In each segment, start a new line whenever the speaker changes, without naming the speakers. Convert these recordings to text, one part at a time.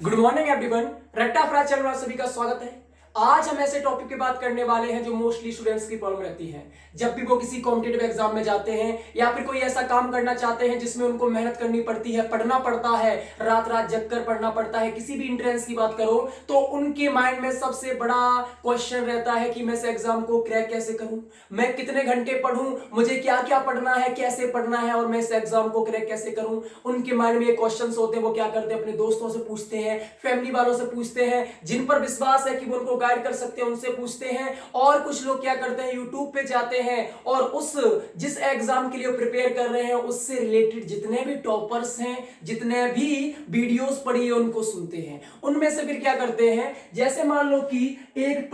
Good morning everyone. रट्टा fry channel में आप सभी का स्वागत है। आज हम ऐसे टॉपिक पे बात करने वाले हैं जो मोस्टली स्टूडेंट्स की प्रॉब्लम रहती है जब भी वो किसी कॉम्पिटिटिव एग्जाम में जाते हैं या फिर कोई ऐसा काम करना चाहते हैं जिसमें उनको मेहनत करनी पड़ती है, पढ़ना पड़ता है, रात रात जग कर पढ़ना पड़ता है। किसी भी एंट्रेंस की बात करो तो उनके माइंड में सबसे बड़ा क्वेश्चन रहता है कि मैं इस एग्जाम को क्रैक कैसे करूं, मैं कितने घंटे पढ़ूं, मुझे क्या क्या पढ़ना है, कैसे पढ़ना है और मैं इस एग्जाम को क्रैक कैसे करूं। उनके माइंड में ये क्वेश्चन होते हैं। वो क्या करते हैं, अपने दोस्तों से पूछते हैं, फैमिली वालों से पूछते हैं, जिन पर विश्वास है कि वो उनको गाइड कर सकते हैं उनसे पूछते हैं। और कुछ लोग क्या करते हैं, यूट्यूब पे जाते हैं और उस जिस एग्जाम के लिए प्रिपेयर कर रहे हैं उससे रिलेटेड जितने भी टॉपर्स हैं, जितने भी वीडियोस पढ़ी है उनको सुनते हैं। उनमें से फिर क्या करते हैं, जैसे मान लो कि एक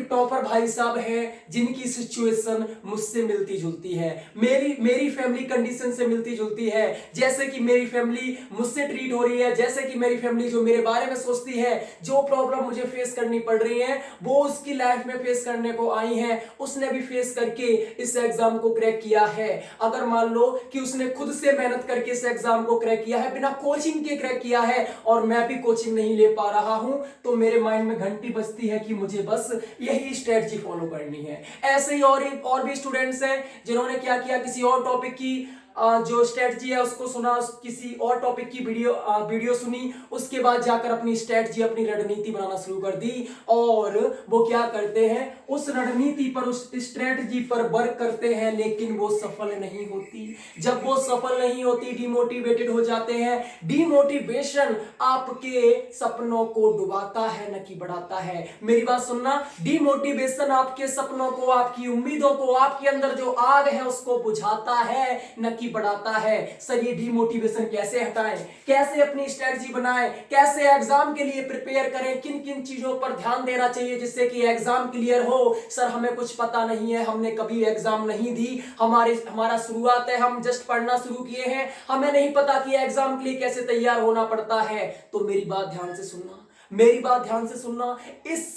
टॉपर भाई साहब है जिनकी सिचुएशन मुझसे मिलती जुलती है, मेरी फैमिली कंडीशन से मिलती जुलती है। जैसे कि मेरी फैमिली मुझसे ट्रीट हो रही है, जैसे कि मेरी फैमिली जो मेरे बारे में सोचती है, जो प्रॉब्लम मुझे फेस करनी पड़ रही है वो उसकी लाइफ में फेस करने को आई है, उसने भी फेस करके इस एग्जाम को क्रैक किया है। अगर मान लो कि उसने खुद से मेहनत करके इस एग्जाम को क्रैक किया है, बिना कोचिंग के क्रैक किया है और मैं भी कोचिंग नहीं ले पा रहा हूं, तो मेरे माइंड में घंटी बजती है कि मुझे बस यही स्ट्रेटजी फॉलो करनी है। ऐसे ही और भी स्टूडेंट्स हैं जिन्होंने क्या किया, किसी और टॉपिक की जो स्ट्रेटजी है उसको सुना, किसी और टॉपिक की वीडियो सुनी, उसके बाद जाकर अपनी स्ट्रेटजी, अपनी रणनीति बनाना शुरू कर दी। और वो क्या करते हैं, उस रणनीति पर, उस स्ट्रेटजी पर वर्क करते हैं, लेकिन वो सफल नहीं होती। जब वो सफल नहीं होती, डिमोटिवेटेड हो जाते हैं। डिमोटिवेशन आपके सपनों को डुबाता है, न कि बढ़ाता है। मेरी बात सुनना, डिमोटिवेशन आपके सपनों को, आपकी उम्मीदों को, आपके अंदर जो आग है उसको बुझाता है, न कि बढ़ाता है। सर ये डिमोटिवेशन कैसे हटाएं, कैसे अपनी स्ट्रेटजी बनाएं, कैसे एग्जाम के लिए प्रिपेयर करें, किन किन चीजों पर ध्यान देना चाहिए जिससे कि एग्जाम क्लियर हो। सर हमें कुछ पता नहीं है, हमने कभी एग्जाम नहीं दी, हमारा शुरुआत है, हम जस्ट पढ़ना शुरू किए हैं, हमें नहीं पता कि एग्जाम के लिए कैसे तैयार होना पड़ता है। तो मेरी बात ध्यान से सुनना, मेरी बात ध्यान से सुनना। इस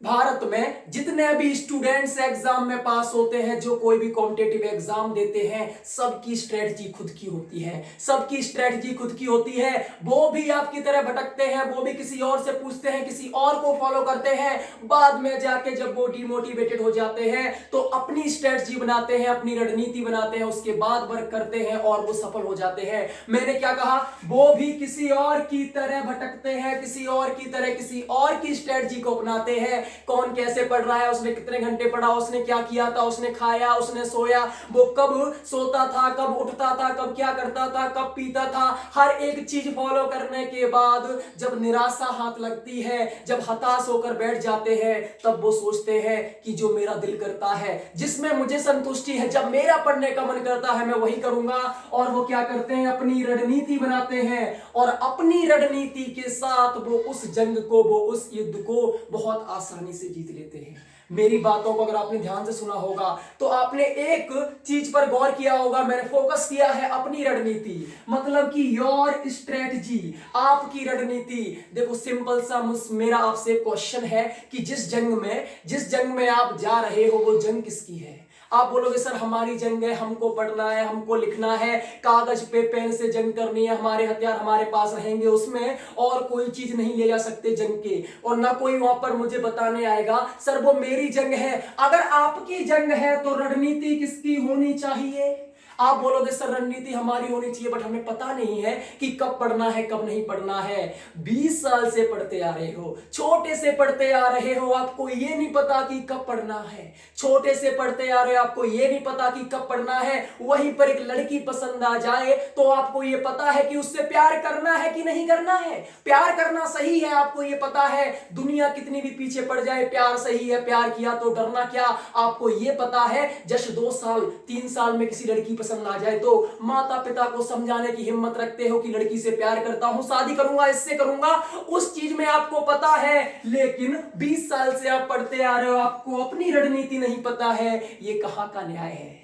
भारत में जितने भी स्टूडेंट्स एग्जाम में पास होते हैं, जो कोई भी कॉम्पिटिटिव एग्जाम देते हैं, सबकी स्ट्रेटजी खुद की होती है, सबकी स्ट्रेटजी खुद की होती है। वो भी आपकी तरह भटकते हैं, वो भी किसी और से पूछते हैं, किसी और को फॉलो करते हैं। बाद में जाके जब वो डिमोटिवेटेड हो जाते हैं तो अपनी स्ट्रेटजी बनाते हैं, अपनी रणनीति बनाते हैं, उसके बाद वर्क करते हैं और वो सफल हो जाते हैं। मैंने क्या कहा, वो भी किसी और की तरह भटकते हैं, किसी और की तरह किसी और की स्ट्रेटजी को अपनाते हैं। कौन कैसे पढ़ रहा है, उसने कितने घंटे पढ़ा, उसने क्या किया था, उसने खाया, उसने सोया, वो कब सोता था, कब उठता था, कब क्या करता था, कब पीता था, हर एक चीज फॉलो करने के बाद जब निराशा हाथ लगती है, जब हताश होकर बैठ जाते हैं, तब वो सोचते हैं कि जो मेरा दिल करता है, जिसमें मुझे संतुष्टि है, जब मेरा पढ़ने का मन करता है मैं वही करूंगा। और वो क्या करते हैं, अपनी रणनीति बनाते हैं और अपनी रणनीति के साथ वो उस जंग को, वो उस युद्ध को बहुत आसानी से जीत लेते हैं। मेरी बातों को अगर आपने ध्यान से सुना होगा तो आपने एक चीज पर गौर किया होगा, मैंने फोकस किया है अपनी रणनीति, मतलब कि योर स्ट्रेटजी, आपकी रणनीति। देखो सिंपल सा मेरा आपसे क्वेश्चन है कि जिस जंग में आप जा रहे हो वो जंग किसकी है। आप बोलोगे सर हमारी जंग है, हमको पढ़ना है, हमको लिखना है, कागज पे पेन से जंग करनी है, हमारे हथियार हमारे पास रहेंगे, उसमें और कोई चीज नहीं ले जा सकते जंग के, और ना कोई वहां पर मुझे बताने आएगा सर वो मेरी जंग है। अगर आपकी जंग है तो रणनीति किसकी होनी चाहिए। आप बोलोगे सर रणनीति हमारी होनी चाहिए, बट हमें पता नहीं है कि कब पढ़ना है, कब नहीं पढ़ना है। 20 साल से पढ़ते आ रहे हो, छोटे से पढ़ते आ रहे हो, आपको ये नहीं पता कि कब पढ़ना है। छोटे से पढ़ते आ रहे हो, आपको ये नहीं पता कि कब पढ़ना है। वहीं पर एक लड़की पसंद आ जाए तो आपको ये पता है कि उससे प्यार करना है कि नहीं करना है। प्यार करना सही है, आपको ये पता है, दुनिया कितनी भी पीछे पड़ जाए प्यार सही है, प्यार किया तो डरना क्या, आपको ये पता है। जस्ट 2 साल 3 साल में किसी लड़की पसंद आ जाए तो माता पिता को समझाने की हिम्मत रखते हो कि लड़की से प्यार करता हूं, शादी करूंगा, इससे करूंगा, उस चीज में आपको पता है। लेकिन 20 साल से आप पढ़ते आ रहे हो, आपको अपनी रणनीति नहीं पता है, ये कहां का न्याय है।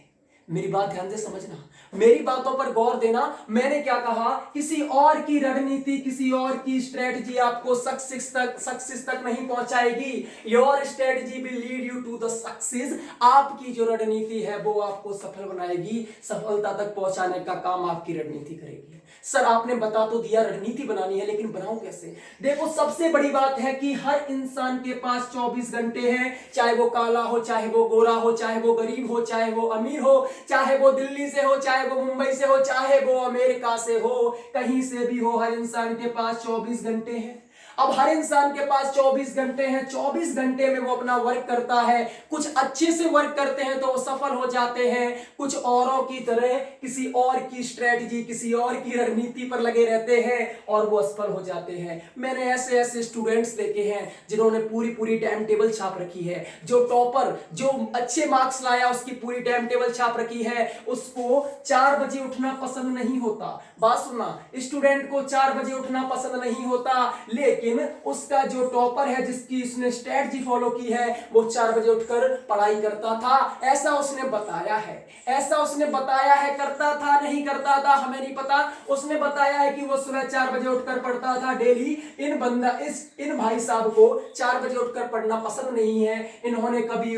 मेरी बात ध्यान से समझना, मेरी बातों पर गौर देना। मैंने क्या कहा, किसी और की रणनीति, किसी और की स्ट्रेटजी आपको सक्सेस तक नहीं पहुंचाएगी। Your strategy will lead you to the success. आपकी जो रणनीति है वो आपको सफल बनाएगी, सफलता तक पहुंचाने का काम आपकी रणनीति करेगी। सर आपने बता तो दिया रणनीति बनानी है, लेकिन बनाऊं कैसे? देखो सबसे बड़ी बात है कि हर इंसान के पास 24 घंटे हैं, चाहे वो काला हो, चाहे वो गोरा हो, चाहे वो गरीब हो, चाहे वो अमीर हो, चाहे वो दिल्ली से हो, चाहे वो मुंबई से हो, चाहे वो अमेरिका से हो, कहीं से भी हो, हर इंसान के पास 24 घंटे हैं। अब हर इंसान के पास 24 घंटे हैं, 24 घंटे में वो अपना वर्क करता है। कुछ अच्छे से वर्क करते हैं तो वो सफल हो जाते हैं, कुछ औरों की तरह किसी और की स्ट्रेटजी, किसी और की रणनीति पर लगे रहते हैं और वो असफल हो जाते हैं। मैंने ऐसे ऐसे स्टूडेंट्स देखे हैं जिन्होंने पूरी पूरी टाइम टेबल छाप रखी है। जो टॉपर, जो अच्छे मार्क्स लाया, उसकी पूरी टाइम टेबल छाप रखी है, उसको 4 बजे उठना पसंद नहीं होता। बात सुनना, स्टूडेंट को 4 बजे उठना पसंद नहीं होता, लेकिन उसका जो टॉपर है, जिसकी उसने स्ट्रेटजी फॉलो की है, वो 4 बजे उठकर पढ़ाई करता था। ऐसा उसने बताया है, ऐसा उसने बताया है। करता था नहीं करता था हमें नहीं पता, उसने बताया है कि वो सुबह 4 बजे उठकर पढ़ता था डेली। इन भाई साहब को 4 बजे उठकर पढ़ना पसंद नहीं है। इन्होंने कभी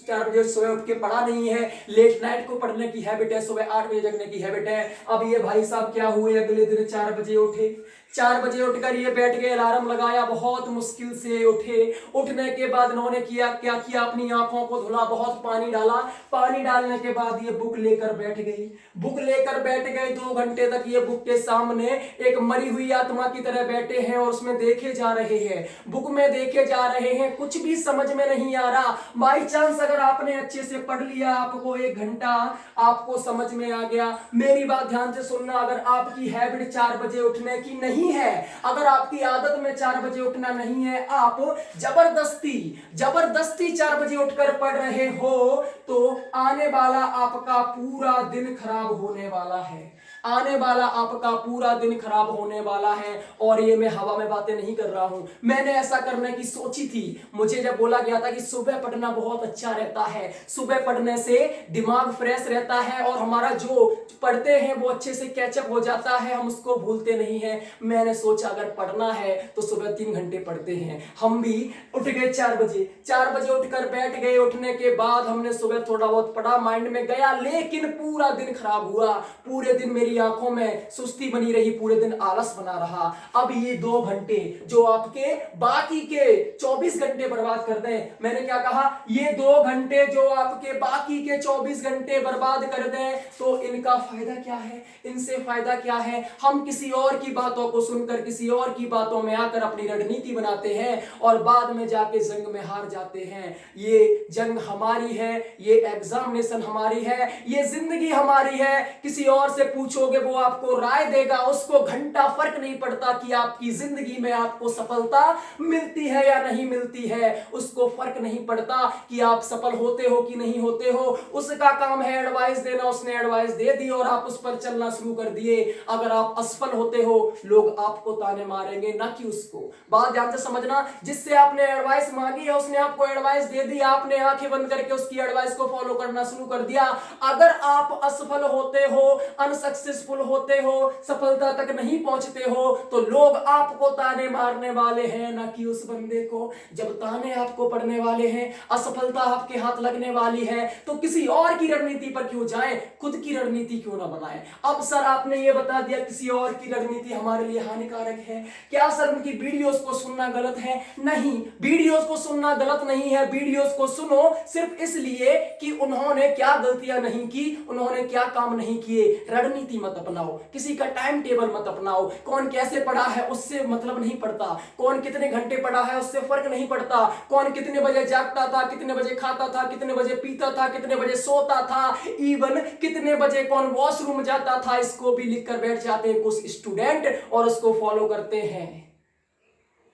4 बजे सुबह उठ के पढ़ा नहीं है। लेट नाइट को पढ़ने की हैबिट है, सुबह 8 बजे जगने की हैबिट है। अब ये भाई साहब क्या हुए, अगले दिन 4 बजे उठे। 4 बजे उठकर ये बैठ गए, अलार्म लगाया, बहुत मुश्किल से उठे। उठने के बाद इन्होंने क्या किया, अपनी आंखों को धुला, बहुत पानी डाला। पानी डालने के बाद ये बुक लेकर बैठ गई। बुक लेकर बैठ गए, 2 घंटे तक ये बुक के सामने एक मरी हुई आत्मा की तरह बैठे हैं और उसमें देखे जा रहे हैं, बुक में देखे जा रहे हैं। कुछ भी समझ में नहीं आ रहा। बाई चांस अगर आपने अच्छे से पढ़ लिया, आपको 1 घंटा आपको समझ में आ गया। मेरी बात ध्यान से सुनना, अगर आपकी हैबिट 4 बजे उठने की नहीं है, अगर आपकी आदत में 4 बजे उठना नहीं है, आप जबरदस्ती 4 बजे उठकर पढ़ रहे हो, तो आने वाला आपका पूरा दिन खराब होने वाला है। आने वाला आपका पूरा दिन खराब होने वाला है। और ये मैं हवा में बातें नहीं कर रहा हूं, मैंने ऐसा करने की सोची थी। मुझे जब बोला गया था कि सुबह पढ़ना बहुत अच्छा रहता है, सुबह पढ़ने से दिमाग फ्रेश रहता है और हमारा जो पढ़ते हैं वो अच्छे से कैचअप हो जाता है, हम उसको भूलते नहीं है। मैंने सोचा अगर पढ़ना है तो सुबह 3 घंटे पढ़ते हैं। हम भी उठ गए 4 बजे उठकर बैठ गए। उठने के बाद हमने सुबह थोड़ा बहुत पढ़ा, माइंड में गया, लेकिन पूरा दिन खराब हुआ। पूरे दिन मेरी आंखों में सुस्ती बनी रही, पूरे दिन आलस बना रहा। अब ये 2 घंटे जो आपके बाकी के 24 घंटे बर्बाद कर दें, मैंने क्या कहा, ये 2 घंटे जो आपके बाकी के 24 घंटे बर्बाद कर दें, तो इनका फायदा क्या है? इनसे फायदा क्या है? हम किसी और की बातों को सुनकर, किसी और की बातों में आकर अपनी रणनीति बनाते हैं और बाद में जाके जंग में हार जाते हैं। ये जंग हमारी है, ये एग्जामिनेशन हमारी है, ये जिंदगी हमारी है। किसी और से पूछोगे, वो आपको राय देगा, उसको घंटा फर्क नहीं पड़ता कि आपकी जिंदगी में आपको सफलता मिलती है या नहीं मिलती है। उसको फर्क नहीं पड़ता कि आप सफल होते हो कि नहीं होते हो। उसका काम है एडवाइस देना, उसने एडवाइस दे दी और आप उस पर चलना शुरू कर दिए। अगर आप असफल होते हो, लोग आपको ताने मारेंगे, ना कि उसको। बात ध्यान से समझना, जिससे आपने एडवाइस मांगी है उसने आपको एडवाइस दे दी, आपने आंखें बंद करके उसकी एडवाइस को फॉलो करना शुरू कर दिया। अगर आप असफल होते हो, अनसक्सेसफुल होते हो, सफलता तक नहीं पहुंचते हो, तो लोग आपको ताने मारने वाले हैं, ना कि उस बंदे को। जब ताने आपको पड़ने वाले हैं, असफलता आपके हाथ लगने वाली है, तो किसी और की रणनीति पर क्यों जाएं, खुद की रणनीति क्यों ना बनाएं। अब सर आपने ये बता दिया किसी और की रणनीति हमारे लिए हानिकारक है, क्या सर उनकी वीडियोस को सुनना गलत है? नहीं, वीडियोस को सुनना गलत नहीं है। वीडियोस को सुनो सिर्फ इसलिए कि उन्होंने क्या गलतियां नहीं की, उन्होंने क्या काम नहीं किए। रणनीति मत अपनाओ, किसी का टाइम टेबल मत अपनाओ। कौन कैसे पढ़ा है उससे मतलब नहीं पड़ता, कौन कितने घंटे पढ़ा है उससे फर्क नहीं पड़ता, कौन कितने बजे जागता था, कितने बजे खाता था, कितने बजे पीता था, कितने बजे सोता था, इवन कितने बजे कौन वॉशरूम जाता था, इसको भी लिख कर बैठ जाते हैं कुछ स्टूडेंट और उसको फॉलो करते हैं।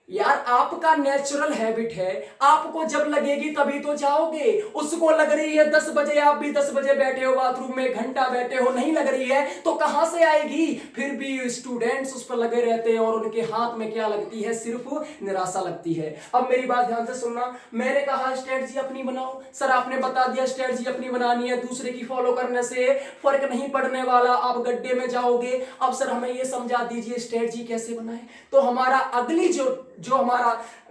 यार आपका नेचुरल हैबिट है, आपको जब लगेगी तभी तो जाओगे। उसको लग रही है 10 बजे, आप भी 10 बजे बैठे हो बाथरूम में, घंटा बैठे हो, नहीं लग रही है तो कहां से आएगी? फिर भी स्टूडेंट्स उस पर लगे रहते हैं और उनके हाथ में क्या लगती है? सिर्फ निराशा लगती है। अब मेरी बात ध्यान से सुनना, मैंने कहा स्ट्रेटजी अपनी बनाओ। सर आपने बता दिया स्ट्रेटजी अपनी बनानी है, दूसरे की फॉलो करने से फर्क नहीं पड़ने वाला, आप गड्ढे में जाओगे। अब सर हमें ये समझा दीजिए स्ट्रेटजी कैसे बनाए। तो हमारा अगली जो हमारा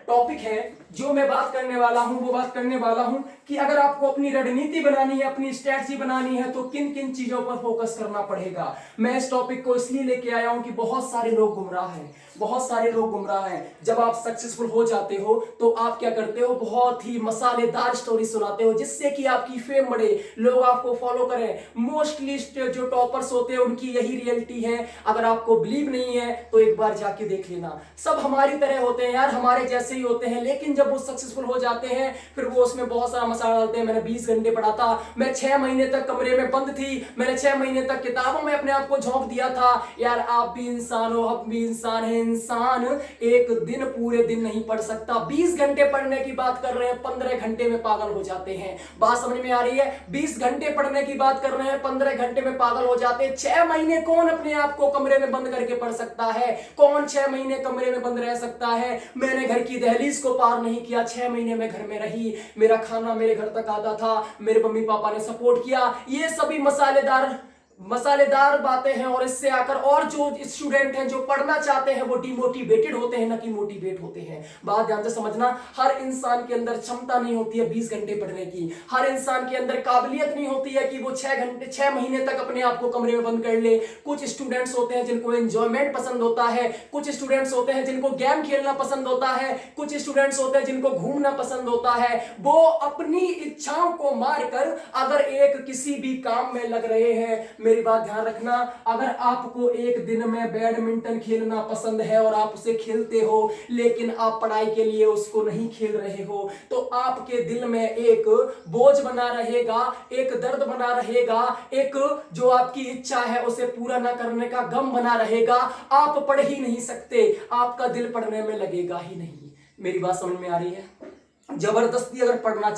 टॉपिक है जो मैं बात करने वाला हूं, वो बात करने वाला हूं कि अगर आपको अपनी रणनीति बनानी है, अपनी स्ट्रैटेजी बनानी है, तो किन किन चीजों पर फोकस करना पड़ेगा। मैं इस टॉपिक को इसलिए लेके आया हूं कि बहुत सारे लोग गुमराह हैं, बहुत सारे लोग गुमराह हैं। जब आप सक्सेसफुल हो जाते हो तो आप क्या करते हो, बहुत ही मसालेदार स्टोरी सुनाते हो जिससे कि आपकी फेम बढ़े, लोग आपको फॉलो करें। मोस्टली जो टॉपर्स होते हैं उनकी यही रियलिटी है। अगर आपको बिलीव नहीं है तो एक बार जाके देख लेना। सब हमारी तरह होते हैं यार, हमारे जैसे ही होते हैं, लेकिन जब वो सक्सेसफुल हो जाते हैं फिर वो उसमें बहुत सारा मसाला डालते हैं। मैंने 20 घंटे पढ़ा था, मैं 6 महीने तक कमरे में बंद थी, मैंने 6 महीने तक किताबों में अपने आप को झोंक दिया था। यार आप भी इंसान हो, हम भी इंसान हैं। इंसान एक दिन पूरे दिन नहीं पढ़ सकता। 20 घंटे पढ़ने की बात कर रहे हैं, 15 घंटे में पागल हो जाते हैं। बात समझ में आ रही है? 20 घंटे पढ़ने की बात कर रहे हैं, 15 घंटे में पागल हो जाते हैं। 6 महीने कौन अपने आप को कमरे में बंद करके पढ़ सकता है? कौन 6 महीने कमरे में बंद रह सकता है? मैंने घर की दहलीज को पार नहीं किया, 6 महीने में घर में रही, मेरा खाना मेरे घर तक आता था, मेरे मम्मी पापा ने सपोर्ट किया। ये सभी मसालेदार बातें हैं। और इससे आकर और जो स्टूडेंट हैं जो पढ़ना चाहते हैं वो डिमोटिवेटेड होते हैं, ना कि मोटिवेट होते हैं। बात ध्यान से समझना, हर इंसान के अंदर क्षमता नहीं होती है 20 घंटे पढ़ने की। हर इंसान के अंदर काबिलियत नहीं होती है कि वो 6 महीने तक अपने आप को कमरे में बंद कर ले। कुछ स्टूडेंट्स होते हैं जिनको एंजॉयमेंट पसंद होता है, कुछ स्टूडेंट्स होते हैं जिनको गेम खेलना पसंद होता है, कुछ स्टूडेंट्स होते हैं जिनको घूमना पसंद होता है। वो अपनी इच्छाओं को मारकर अगर एक किसी भी काम में लग रहे हैं। मेरी बात ध्यान रखना, अगर आपको एक दिन में बैडमिंटन खेलना पसंद है और आप उसे खेलते हो, लेकिन आप पढ़ाई के लिए उसको नहीं खेल रहे हो, तो आपके दिल में एक बोझ बना रहेगा, एक दर्द बना रहेगा, एक जो आपकी इच्छा है उसे पूरा ना करने का गम बना रहेगा। आप पढ़ ही नहीं सकते, आपका दिल पढ़ने में लगेगा ही नहीं। मेरी बात समझ में आ रही है? जबरदस्ती अगर पढ़ना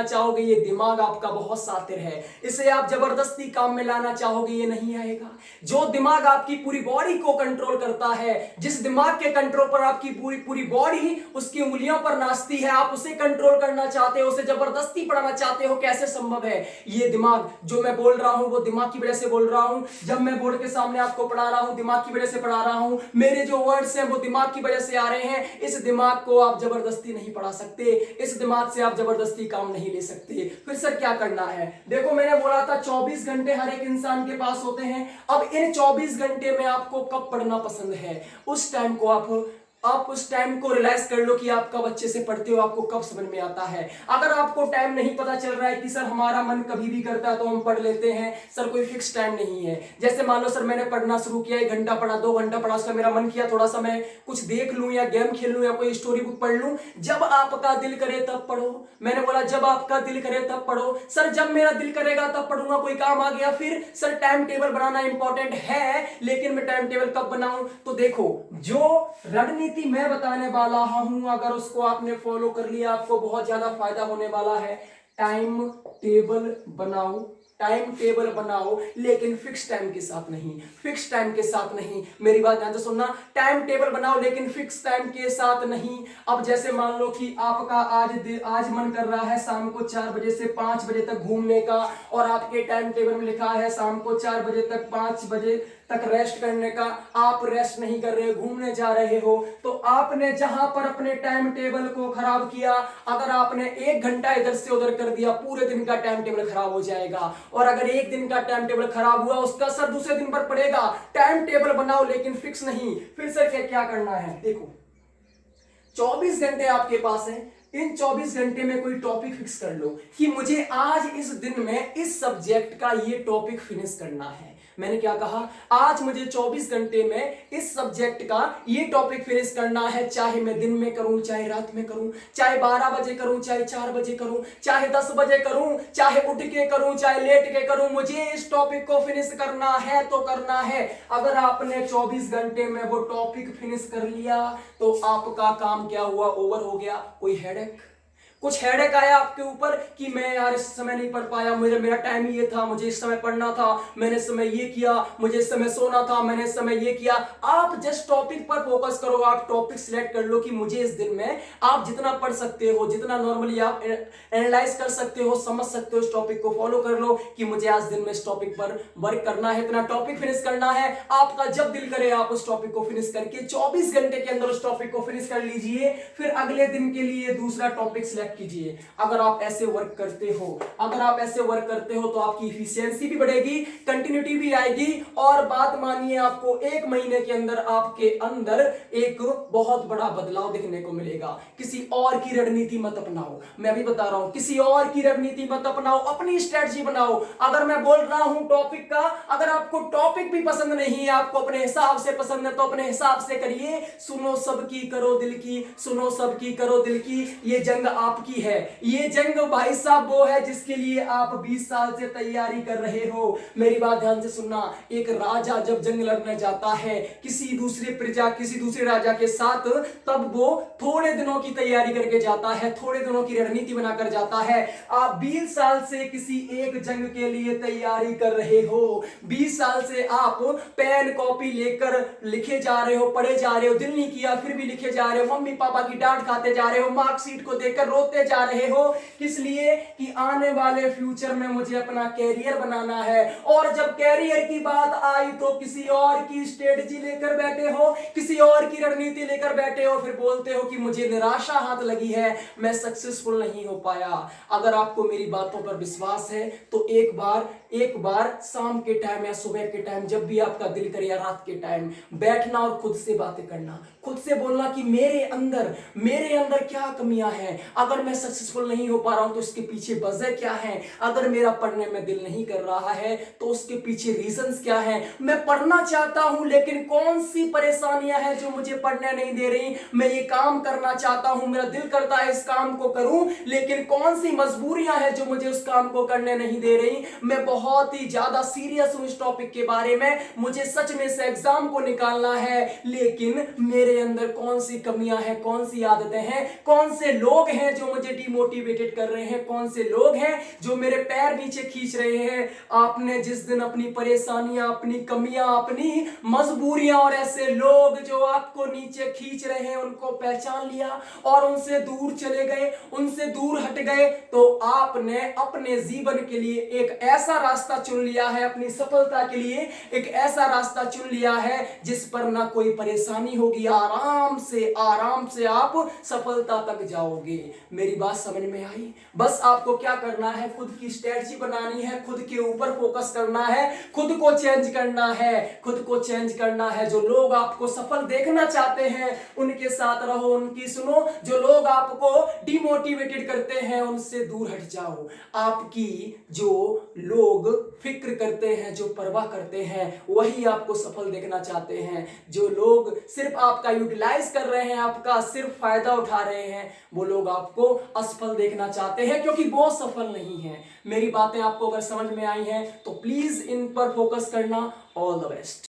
चाहोगे, ये दिमाग आपका बहुत शातिर है, इसे आप जबरदस्ती काम में लाना चाहोगे, ये नहीं आएगा। जो दिमाग आपकी पूरी बॉडी को कंट्रोल करता है, जिस दिमाग के कंट्रोल पर आपकी पूरी बॉडी उसकी उंगलियों पर नाचती है, आप उसे कंट्रोल करना चाहते हो, उसे जबरदस्ती पढ़ाना चाहते हो, कैसे संभव है? ये दिमाग जो मैं बोल रहा हूं वो दिमाग की वजह से बोल रहा हूं। जब मैं बोर्ड के सामने आपको पढ़ा रहा हूं, दिमाग की वजह से पढ़ा रहा हूं। मेरे जो वर्ड्स हैं वो दिमाग की वजह से आ रहे हैं। इस दिमाग को आप जबरदस्ती नहीं पढ़ा सकते, इस दिमाग से आप जबरदस्ती काम नहीं ले सकते। फिर सर क्या करना है? देखो मैंने बोला था 24 घंटे हर एक इंसान के पास होते हैं। अब इन 24 घंटे में आपको कब पढ़ना पसंद है, उस टाइम को आप उस टाइम को रियलाइज कर लो कि आप कब अच्छे से पढ़ते हो, आपको कब समझ में आता है। अगर आपको टाइम नहीं पता चल रहा है कि सर हमारा मन कभी भी करता है तो हम पढ़ लेते हैं, सर कोई फिक्स टाइम नहीं है। जैसे मान लो सर मैंने पढ़ना शुरू किया, 1 घंटा पढ़ा, 2 घंटा पढ़ा, उसका मेरा मन किया थोड़ा सा मैं कुछ देख लूं या गेम खेल लूं या कोई स्टोरी बुक पढ़ लूं। जब आपका दिल करे तब पढ़ो। मैंने बोला जब आपका दिल करे तब पढ़ो। सर जब मेरा दिल करेगा तब पढ़ूंगा, कोई काम आ गया फिर? सर टाइम टेबल बनाना इंपॉर्टेंट है, लेकिन मैं टाइम टेबल कब बनाऊं? तो देखो जो रणनीति मैं बताने वाला हूं, अगर उसको आपने फॉलो कर लिया आपको बहुत ज्यादा फायदा होने वाला है। टाइम टेबल बनाओ, लेकिन फिक्स टाइम के साथ नहीं। मेरी बात ध्यान से सुनना, टाइम टेबल बनाओ लेकिन फिक्स टाइम के साथ नहीं। अब जैसे मान लो कि आपका आज मन कर रहा है शाम को 4 बजे से 5 बजे तक घूमने का, और आपके टाइम टेबल में लिखा है शाम को 4 बजे तक 5 बजे तक रेस्ट करने का। आप रेस्ट नहीं कर रहे, घूमने जा रहे हो, तो आपने जहां पर अपने टाइम टेबल को खराब किया, अगर आपने 1 घंटा इधर से उधर कर दिया, पूरे दिन का टाइम टेबल खराब हो जाएगा। और अगर एक दिन का टाइम टेबल खराब हुआ, उसका असर दूसरे दिन पर पड़ेगा। टाइम टेबल बनाओ लेकिन फिक्स नहीं। फिर से क्या करना है? देखो 24 घंटे आपके पास है, इन 24 घंटे में कोई टॉपिक फिक्स कर लो कि मुझे आज इस दिन में इस सब्जेक्ट का ये टॉपिक फिनिश करना है। मैंने क्या कहा? आज मुझे 24 घंटे में इस सब्जेक्ट का ये टॉपिक फिनिश करना है, चाहे मैं दिन में करूं, चाहे रात में करूं, चाहे 12 बजे करूं, चाहे 4 बजे करूं, चाहे 10 बजे करूं, चाहे उठ के करूं, चाहे लेट के करूं, मुझे इस टॉपिक को फिनिश करना है तो करना है। अगर आपने 24 घंटे में वो टॉपिक फिनिश कर लिया तो आपका काम क्या हुआ? ओवर हो गया। कोई हेडेक, कुछ हेडेक आया आपके ऊपर कि मैं यार इस समय नहीं पढ़ पाया, मेरा टाइम ये था, मुझे इस समय पढ़ना था, मैंने इस समय ये किया, मुझे इस समय सोना था, मैंने इस समय ये किया। आप जस्ट टॉपिक पर फोकस करो, आप टॉपिक सिलेक्ट कर लो कि मुझे इस दिन में आप जितना पढ़ सकते हो, जितना नॉर्मली आप एनालाइज कर सकते हो, समझ सकते हो, इस टॉपिक को फॉलो कर लो कि मुझे आज दिन में इस टॉपिक पर वर्क करना है, इतना टॉपिक फिनिश करना है। आपका जब दिल करे आप उस टॉपिक को फिनिश करके 24 घंटे के अंदर उस टॉपिक को फिनिश कर लीजिए, फिर अगले दिन के लिए दूसरा टॉपिक सिलेक्ट कीजिए। अगर आप ऐसे वर्क करते हो, तो आपकी इफिशियंसी भी बढ़ेगी, कंटिन्यूटी भी आएगी, और बात मानिए आपको 1 महीने के अंदर आपके अंदर एक बहुत बड़ा बदलाव देखने को मिलेगा। किसी और की रणनीति मत अपनाओ, मैं अभी बता रहा हूं, किसी और की रणनीति मत अपनाओ, अपनी स्ट्रेटजी बनाओ। अगर मैं बोल रहा हूं टॉपिक का, अगर आपको टॉपिक भी पसंद नहीं है, आपको अपने हिसाब से पसंद है, तो अपने हिसाब से करिए। सुनो सबकी करो दिल की, सुनो सबकी करो दिल की, ये जंग आपकी है। ये जंग भाई साहब वो है जिसके लिए आप 20 साल से तैयारी कर रहे हो। मेरी बात ध्यान से सुनना, एक राजा जब जंग लड़ने जाता है किसी दूसरे प्रजा, किसी दूसरे राजा के साथ, तब वो थोड़े दिनों की तैयारी करके जाता है, थोड़े दिनों की रणनीति बनाकर जाता है। आप 20 साल से किसी एक जंग के लिए तैयारी कर रहे हो, 20 साल से आप पेन कॉपी लेकर लिखे जा रहे हो, पढ़े जा रहे हो, दिल नहीं किया फिर भी लिखे जा रहे हो, मम्मी पापा की डांट खाते जा रहे हो, मार्कशीट को देखकर रोते जा रहे हो, किस लिए कि आने वाले फ्यूचर में मुझे अपना कैरियर बनाना है। और जब कैरियर की बात आई तो किसी और की स्ट्रेटजी लेकर बैठे हो, किसी और की रणनीति लेकर बैठे हो, फिर बोलते हो कि मुझे निराशा हाथ लगी है, मैं सक्सेसफुल नहीं हो पाया। अगर आपको मेरी बातों पर विश्वास है तो एक बार शाम के टाइम या सुबह के टाइम, जब भी आपका दिल करे, या रात के टाइम बैठना और खुद से बातें करना, खुद से बोलना कि मेरे अंदर क्या कमियां हैं, अगर मैं सक्सेसफुल नहीं हो पा रहा हूं तो इसके पीछे वजह क्या है, अगर मेरा पढ़ने में दिल नहीं कर रहा है तो उसके पीछे रीजंस क्या है, मैं पढ़ना चाहता हूं लेकिन कौन सी परेशानियां हैं जो मुझे पढ़ने नहीं दे रही, मैं ये काम करना चाहता हूं, मेरा दिल करता है इस काम को करूं, लेकिन कौन सी मजबूरियां हैं जो मुझे उस काम को करने नहीं दे रही। मैं बहुत ही ज्यादा सीरियस हूं इस टॉपिक के बारे में, मुझे सच में इस एग्जाम को निकालना है, लेकिन मेरे अंदर कौन सी कमियां हैं, कौन सी आदतें हैं, कौन से लोग हैं जो मुझे डिमोटिवेटेड कर रहे हैं, कौन से लोग हैं जो मेरे पैर नीचे खींच रहे हैं। आपने जिस दिन अपनी परेशानियां, अपनी कमियां, अपनी मजबूरियां और ऐसे लोग जो आपको नीचे खींच रहे हैं उनको पहचान लिया और उनसे दूर चले गए, उनसे दूर हट गए, तो आपने अपने जीवन के लिए एक ऐसा रास्ता चुन लिया है, अपनी सफलता के लिए एक ऐसा रास्ता चुन लिया है जिस पर ना कोई परेशानी होगी, आराम से आप सफलता तक जाओगे। मेरी बात समझ में आई? बस आपको क्या करना है, खुद की स्ट्रेटजी बनानी है, खुद के ऊपर फोकस करना है, खुद को चेंज करना है। जो लोग आपको सफल देखना चाहते हैं उनके साथ रहो, उनकी सुनो। जो लोग आपको डिमोटिवेटेड करते हैं उनसे दूर हट जाओ। आपकी जो लोग फिक्र करते हैं, जो परवाह करते हैं, वही आपको सफल देखना चाहते हैं। जो लोग सिर्फ आपका यूटिलाइज कर रहे हैं, आपका सिर्फ फायदा उठा रहे हैं, वो लोग आपको असफल देखना चाहते हैं क्योंकि वो सफल नहीं है। मेरी बातें आपको अगर समझ में आई हैं तो प्लीज इन पर फोकस करना। All the best.